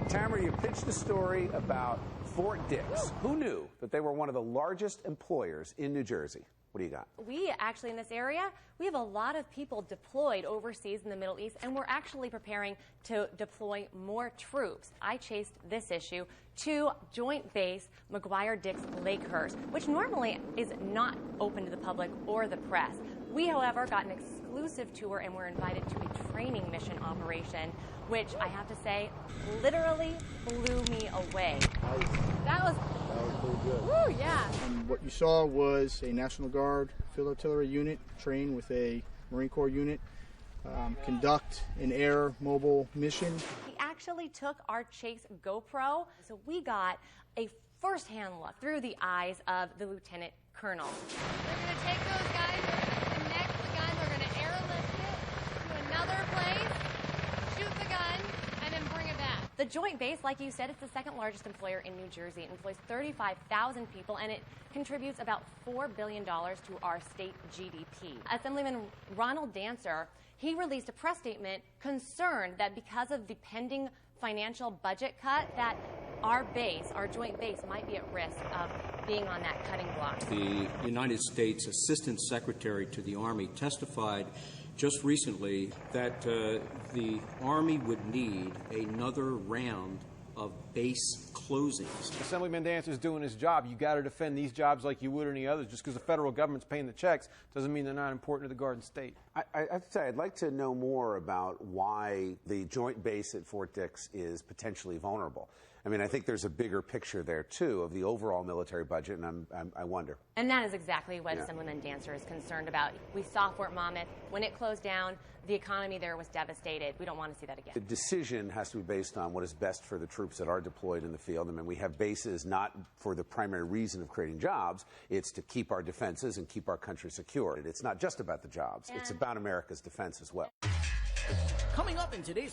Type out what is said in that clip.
Tamara, you pitched a story about Fort Dix. Who knew that they were one of the largest employers in New Jersey? What do you got? We actually, in this area, we have a lot of people deployed overseas in the Middle East, and we're actually preparing to deploy more troops. I chased this issue to Joint Base McGuire Dix Lakehurst, which normally is not open to the public or the press. We, however, got an exclusive tour and were invited to a training mission operation, which I have to say literally blew me away. That was pretty good. Woo, yeah. And what you saw was a National Guard field artillery unit train with a Marine Corps unit conduct an air mobile mission. He actually took our Chase GoPro, so we got a first-hand look through the eyes of the Lieutenant Colonel. We're going to take those guys, we're going to connect the gun, we're going to airlift it to another place, shoot the gun, and then bring it back. The Joint Base, like you said, it's the second largest employer in New Jersey. It employs 35,000 people, and it contributes about $4 billion to our state GDP. Assemblyman Ronald Dancer, he released a press statement concerned that because of the pending financial budget cut, that our base, our joint base, might be at risk of being on that cutting block. The United States Assistant Secretary to the Army testified just recently that the Army would need another round of base closings. Assemblyman Dancer's doing his job. You got to defend these jobs like you would any others. Just because the federal government's paying the checks doesn't mean they're not important to the Garden State. I have to say, I'd like to know more about why the joint base at Fort Dix is potentially vulnerable. I mean, I think there's a bigger picture there, too, of the overall military budget, and I wonder. And that is exactly what Assemblyman Dancer is concerned about. We saw Fort Monmouth. When it closed down, the economy there was devastated. We don't want to see that again. The decision has to be based on what is best for the troops that are deployed in the field. I mean, we have bases not for the primary reason of creating jobs. It's to keep our defenses and keep our country secure. It's not just about the jobs. It's about America's defense as well. Coming up in today's